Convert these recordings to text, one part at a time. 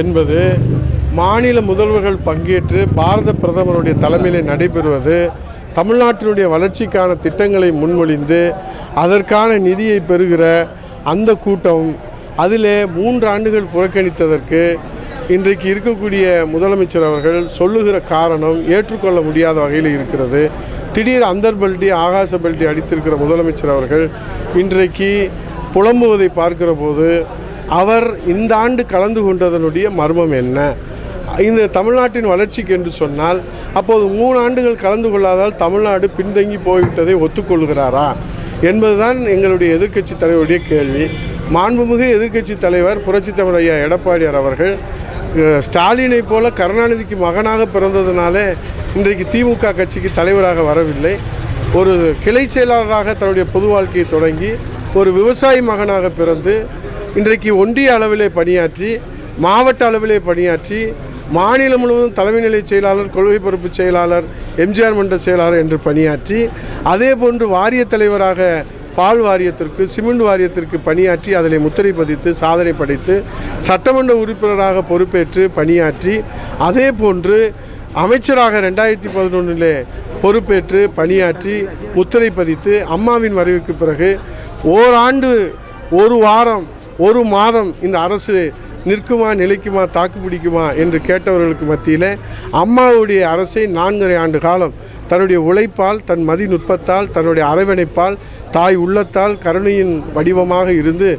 என்பது மாநில முதல்வர்கள் பங்கேற்று பாரத பிரதமருடைய தலைமையில் நடைபெறுவது, தமிழ்நாட்டினுடைய வளர்ச்சிக்கான திட்டங்களை முன்மொழிந்து அதற்கான நிதியை பெறுகிற அந்த கூட்டம். அதில் 3 ஆண்டுகள் புறக்கணித்ததற்கு இன்றைக்கு இருக்கக்கூடிய முதலமைச்சர் அவர்கள் சொல்லுகிற காரணம் ஏற்றுக்கொள்ள முடியாத வகையில் இருக்கிறது. திடீர் அந்தர் பெல்ட்டி ஆகாச பெல்ட்டி அடித்திருக்கிற முதலமைச்சர் அவர்கள் இன்றைக்கு புலம்புவதை பார்க்கிற போது அவர் இந்த ஆண்டு கலந்து கொண்டதனுடைய மர்மம் என்ன? இந்த தமிழ்நாட்டின் வளர்ச்சிக்கு என்று சொன்னால் அப்போது 3 ஆண்டுகள் கலந்து கொள்ளாதால் தமிழ்நாடு பின்தங்கி போய்விட்டதை ஒத்துக்கொள்கிறாரா என்பதுதான் எங்களுடைய எதிர்க்கட்சி தலைவருடைய கேள்வி. மாண்புமிகு எதிர்க்கட்சி தலைவர் புரட்சித் தலைவர் ஐயா எடப்பாடியார் அவர்கள் ஸ்டாலினை போல கருணாநிதிக்கு மகனாக பிறந்ததுனாலே இன்றைக்கு திமுக கட்சிக்கு தலைவராக வரவில்லை. ஒரு கிளை செயலாளராக தன்னுடைய பொது வாழ்க்கையை தொடங்கி ஒரு விவசாயி மகனாக பிறந்து இன்றைக்கு ஒன்றிய அளவிலே பணியாற்றி, மாவட்ட அளவிலே பணியாற்றி, மாநிலம் முழுவதும் தலைமை நிலை செயலாளர், கொள்கை பொறுப்பு செயலாளர், எம்ஜிஆர் மன்ற செயலாளர் என்று பணியாற்றி, அதே போன்று வாரிய தலைவராக பால் வாரியத்திற்கு, சிமெண்ட் வாரியத்திற்கு பணியாற்றி அதில் முத்திரை பதித்து சாதனை படைத்து, சட்டமன்ற உறுப்பினராக பொறுப்பேற்று பணியாற்றி, அதே போன்று அமைச்சராக 2011 பொறுப்பேற்று பணியாற்றி முத்திரை பதித்து, அம்மாவின் மறைவுக்கு பிறகு ஓராண்டு, ஒரு வாரம், ஒரு மாதம் இந்த அரசு நிற்குமா, நிலைக்குமா, தாக்கு பிடிக்குமா என்று கேட்டவர்களுக்கு மத்தியில் அம்மாவுடைய அரசை 4½ ஆண்டு காலம் தன்னுடைய உழைப்பால், தன் மதிநுட்பத்தால், தன்னுடைய அரவணைப்பால், தாய் உள்ளத்தால், கருணையின் வடிவமாக இருந்து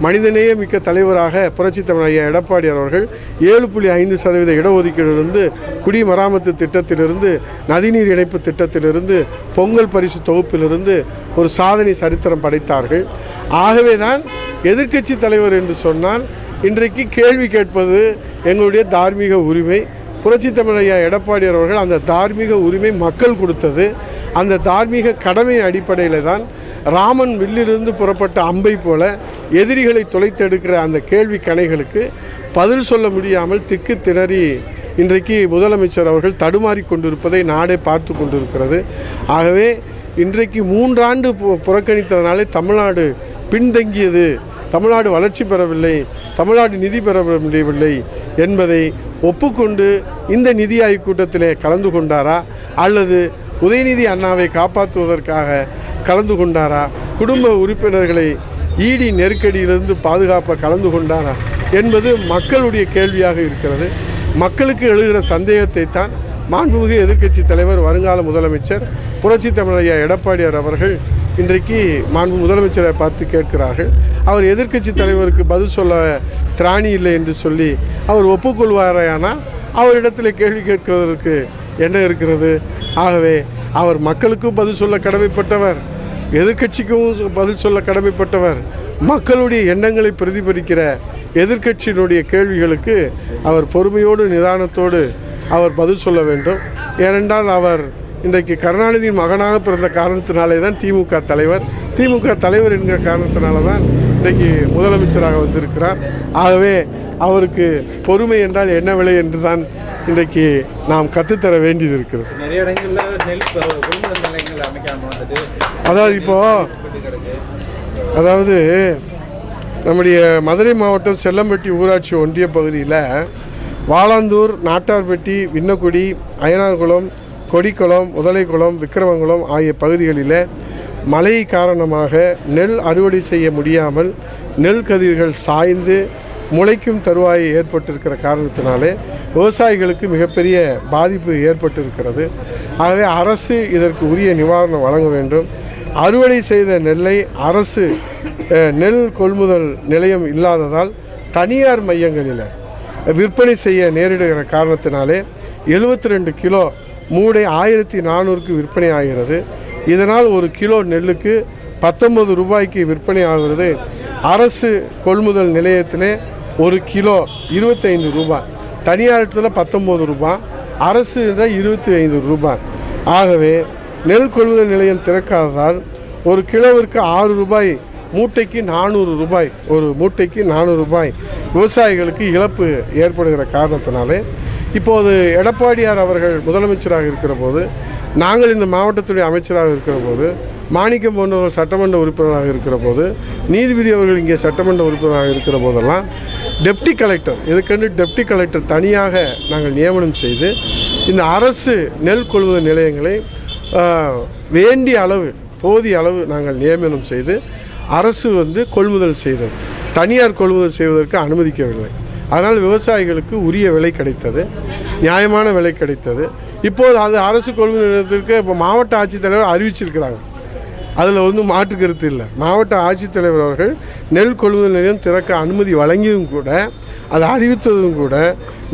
மனிதநேய மிக்க தலைவராக புரட்சித் தலைவர் ஐயா எடப்பாடியார் அவர்கள் 7.5% இடஒதுக்கீடிலிருந்து, குடிமராமத்து திட்டத்திலிருந்து, நதிநீர் இணைப்பு திட்டத்திலிருந்து, பொங்கல் பரிசு தொகுப்பிலிருந்து ஒரு சாதனை சரித்திரம் படைத்தார்கள். ஆகவே தான் எதிர்க்கட்சி தலைவர் என்று சொன்னால் இன்றைக்கு கேள்வி கேட்பது எங்களுடைய தார்மீக உரிமை. புரட்சித் தலைவர் ஐயா எடப்பாடியார் அவர்கள் அந்த தார்மீக உரிமை மக்கள் கொடுத்தது. அந்த தார்மீக கடமையின் அடிப்படையில் தான் ராமன் வில்லிலிருந்து புறப்பட்ட அம்பை போல எதிரிகளை தொலைத்தெடுக்கிற அந்த கேள்வி கணைகளுக்கு பதில் சொல்ல முடியாமல் திக்கு திணறி இன்றைக்கு முதலமைச்சர் அவர்கள் தடுமாறி கொண்டிருப்பதை நாடே பார்த்து கொண்டிருக்கிறது. ஆகவே இன்றைக்கு 3 ஆண்டு புறக்கணித்ததனாலே தமிழ்நாடு பின்தங்கியது, தமிழ்நாடு வளர்ச்சி பெறவில்லை, தமிழ்நாடு நிதி பெற முடியவில்லை என்பதை ஒப்புக்கொண்டு இந்த நிதி ஆய்வு கூட்டத்திலே கலந்து கொண்டாரா, அல்லது உதயநிதி அண்ணாவை காப்பாற்றுவதற்காக கலந்து கொண்டாரா, குடும்ப உறுப்பினர்களை ஈடி நெருக்கடியிலிருந்து பாதுகாப்ப கலந்து கொண்டாரா என்பது மக்களுடைய கேள்வியாக இருக்கிறது. மக்களுக்கு எழுகிற சந்தேகத்தை தான் மாண்புமிகு எதிர்க்கட்சி தலைவர், வருங்கால முதலமைச்சர் புரட்சித் தலைவர் ஐயா எடப்பாடியார் அவர்கள் இன்றைக்கு மாண்பு முதலமைச்சரை பார்த்து கேட்கிறார்கள். அவர் எதிர்க்கட்சி தலைவருக்கு பதில் சொல்ல திராணி இல்லை என்று சொல்லி அவர் ஒப்புக்கொள்வாரையானால் அவரிடத்தில் கேள்வி கேட்பதற்கு என்ன இருக்கிறது? ஆகவே அவர் மக்களுக்கும் பதில் சொல்ல கடமைப்பட்டவர், எதிர்க்கட்சிக்கும் பதில் சொல்ல கடமைப்பட்டவர். மக்களுடைய எண்ணங்களை பிரதிபலிக்கிற எதிர்க்கட்சியினுடைய கேள்விகளுக்கு அவர் பொறுமையோடு நிதானத்தோடு அவர் பதில் சொல்ல வேண்டும். ஏனென்றால் அவர் இன்றைக்கு கருணாநிதியின் மகனாக பிறந்த காரணத்தினாலே தான் திமுக தலைவர் என்கிற காரணத்தினால தான் இன்றைக்கு முதலமைச்சராக வந்திருக்கிறார். ஆகவே அவருக்கு பொறுமை என்றால் என்ன விலை என்று தான் இன்றைக்கு நாம் கற்றுத்தர வேண்டியது இருக்கிறது. நிறைய இடங்களில் கொள்முதல் நிலையங்கள் அமைக்காமல் அதாவது நம்முடைய மதுரை மாவட்டம் செல்லம்பட்டி ஊராட்சி ஒன்றிய பகுதியில் வாலாந்தூர், நாட்டார்பட்டி, விண்ணக்குடி, அயனார்குளம், கொடிக்குளம், முதலைக்குளம், விக்கிரமங்குளம் ஆகிய பகுதிகளில் மழை காரணமாக நெல் அறுவடை செய்ய முடியாமல் நெல் கதிர்கள் சாய்ந்து முளைக்கும் தருவாயை ஏற்பட்டிருக்கிற காரணத்தினாலே விவசாயிகளுக்கு மிகப்பெரிய பாதிப்பு ஏற்பட்டிருக்கிறது. ஆகவே அரசு இதற்கு உரிய நிவாரணம் வழங்க வேண்டும். அறுவடை செய்த நெல்லை அரசு நெல் கொள்முதல் நிலையம் இல்லாததால் தனியார் மையங்களில் விற்பனை செய்ய நேரிடுகிற காரணத்தினாலே 72 கிலோ மூடை 1400க்கு விற்பனை ஆகிறது. இதனால் ஒரு கிலோ நெல்லுக்கு 19 ரூபாய்க்கு விற்பனை ஆகிறது. அரசு கொள்முதல் நிலையத்திலே ஒரு கிலோ 25 ரூபாய், தனியாரத்தில் 19 ரூபாய், அரசு 25 ரூபாய். ஆகவே நெல் கொள்முதல் நிலையம் திறக்காததால் ஒரு கிலோவிற்கு 6 ரூபாய், மூட்டைக்கு 400 ரூபாய், ஒரு மூட்டைக்கு 400 ரூபாய் விவசாயிகளுக்கு இழப்பு ஏற்படுகிற காரணத்தினாலே இப்போது எடப்பாடியார் அவர்கள் முதலமைச்சராக இருக்கிற போது நாங்கள் இந்த மாவட்டத்துடைய அமைச்சராக இருக்கிற போது, மாணிக்கம் போன்றவர் சட்டமன்ற உறுப்பினராக இருக்கிற போது, நீதிபதி அவர்கள் இங்கே சட்டமன்ற உறுப்பினராக இருக்கிற போதெல்லாம் டெப்டி கலெக்டர், இதுக்கென்று டெப்டி கலெக்டர் தனியாக நாங்கள் நியமனம் செய்து இந்த அரசு நெல் கொள்முதல் நிலையங்களை வேண்டிய அளவு, போதிய அளவு நாங்கள் நியமனம் செய்து அரசு கொள்முதல் செய்தது. தனியார் கொள்முதல் செய்வதற்கு அனுமதிக்கவில்லை. அதனால் விவசாயிகளுக்கு உரிய விலை கிடைத்தது, நியாயமான விலை கிடைத்தது. இப்போது அது அரசு கொள்முதல் நிலையத்திற்கு இப்போ மாவட்ட ஆட்சித்தலைவர் அறிவிச்சிருக்கிறாங்க. அதில் மாற்று கருத்து இல்லை. மாவட்ட ஆட்சித்தலைவர் அவர்கள் நெல் கொள்முதல் நிலையம் திறக்க அனுமதி வழங்கியதும் கூட, அதை அறிவித்ததும் கூட,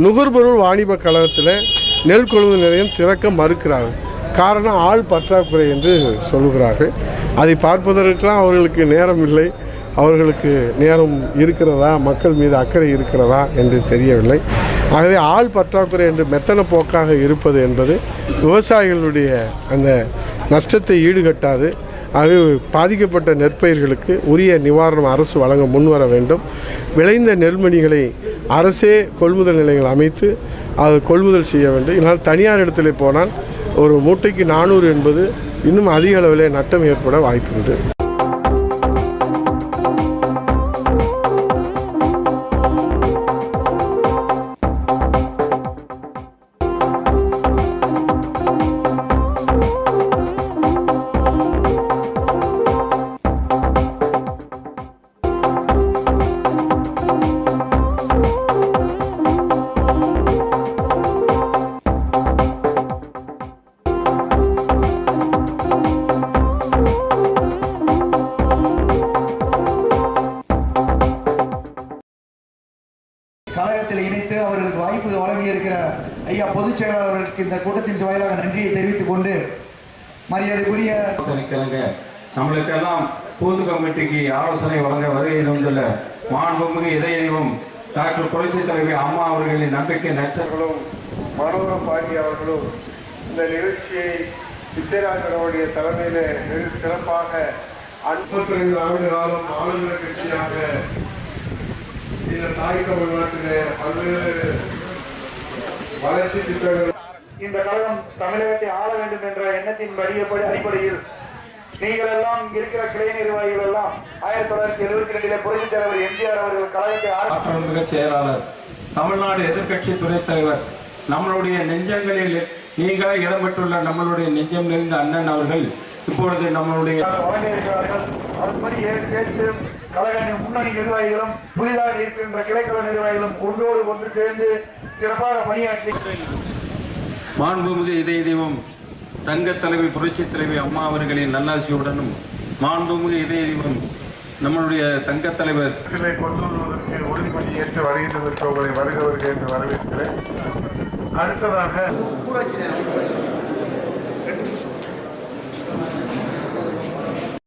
நுகர்பொருள் வாணிப கழகத்தில் நெல் கொள்முதல் நிலையம் திறக்க மறுக்கிறார்கள். காரணம் ஆள் பற்றாக்குறை என்று சொல்லுகிறார்கள். அதை பார்ப்பதற்கெல்லாம் அவர்களுக்கு நேரம் இல்லை. அவர்களுக்கு நேரம் இருக்கிறதா, மக்கள் மீது அக்கறை இருக்கிறதா என்று தெரியவில்லை. ஆகவே ஆள் பற்றாக்குறை என்று மெத்தன போக்காக இருப்பது என்பது விவசாயிகளுடைய அந்த நஷ்டத்தை ஈடுகட்டாது. ஆகவே பாதிக்கப்பட்ட நெற்பயிர்களுக்கு உரிய நிவாரணம் அரசு வழங்க முன்வர வேண்டும். விளைந்த நெல்மணிகளை அரசே கொள்முதல் நிலையங்கள் அமைத்து அது கொள்முதல் செய்ய வேண்டும். இதனால் தனியார் இடத்துல போனால் ஒரு மூட்டைக்கு 400 என்பது இன்னும் அதிக அளவிலே நட்டம் ஏற்பட வாய்ப்புண்டு. கழகத்தில் இணைத்து அவர்களுக்கு வாய்ப்பு வழங்கியிருக்கிற ஐயா பொதுச் செயலாளர் அவர்களுக்கு இந்த கூட்டத்தின் வாயிலாக நன்றியை தெரிவித்துக் கொண்டு மரியாதைக்குரிய நம்மளுக்கெல்லாம் பூத்து கமிட்டிக்கு ஆலோசனை வழங்க வருகை தந்துள்ள மாண்புமிகு இதயம் டாக்டர் புரட்சித் தலைவி அம்மா அவர்களின் நம்பிக்கை நட்சத்திரங்களும் மனோரம் பாண்டி அவர்களும் இந்த நிகழ்ச்சியை விஜயராஜனுடைய தலைமையில் வெகு சிறப்பாக 52 ஆண்டு காலம் ஆளுநர கட்சியாக இந்த தாய் தமிழ்நாட்டிலே பல்வேறு வளர்ச்சி திட்டங்கள் இந்த கழகம் தமிழகத்தை ஆள வேண்டும் என்ற எண்ணத்தின் அடிப்படையில் நீங்கள் எல்லாம் இருக்கிற கிளை நிர்வாகிகள் எல்லாம் 1972 புரட்சித் தலைவர் எம்ஜிஆர் அவர்கள் கழகத்தை ஆற்றல்மிகு செயலாளர், தமிழ்நாடு எதிர்கட்சி துணைத் தலைவர், நம்மளுடைய நெஞ்சங்களில் நீங்க இடம்பெற்றுள்ள நம்மளுடைய நெஞ்சம் நிறைந்த அண்ணன் அவர்கள் இப்பொழுது நம்மளுடைய வழங்கியிருக்கிறார்கள். அதுபடி கேட்டு கழக முன்னணி நிர்வாகிகளும் புதிதாக இருக்கின்ற கிளைக்கழக நிர்வாகிகளும் ஒன்று சேர்ந்து சிறப்பாக பணியாற்றி மாண்புமிகு இதயம் தங்க தலைவி புரட்சித் தலைவி அம்மா அவர்களின் நல்லாசியுடனும் மாண்புமிகு இதயம் நம்மளுடைய தங்க தலைவர் கொண்டு வருவதற்கு உறுதிமொழி ஏற்று வருகின்றதற்கு உங்களை வருக என்று வரவேற்கிறேன். அடுத்ததாக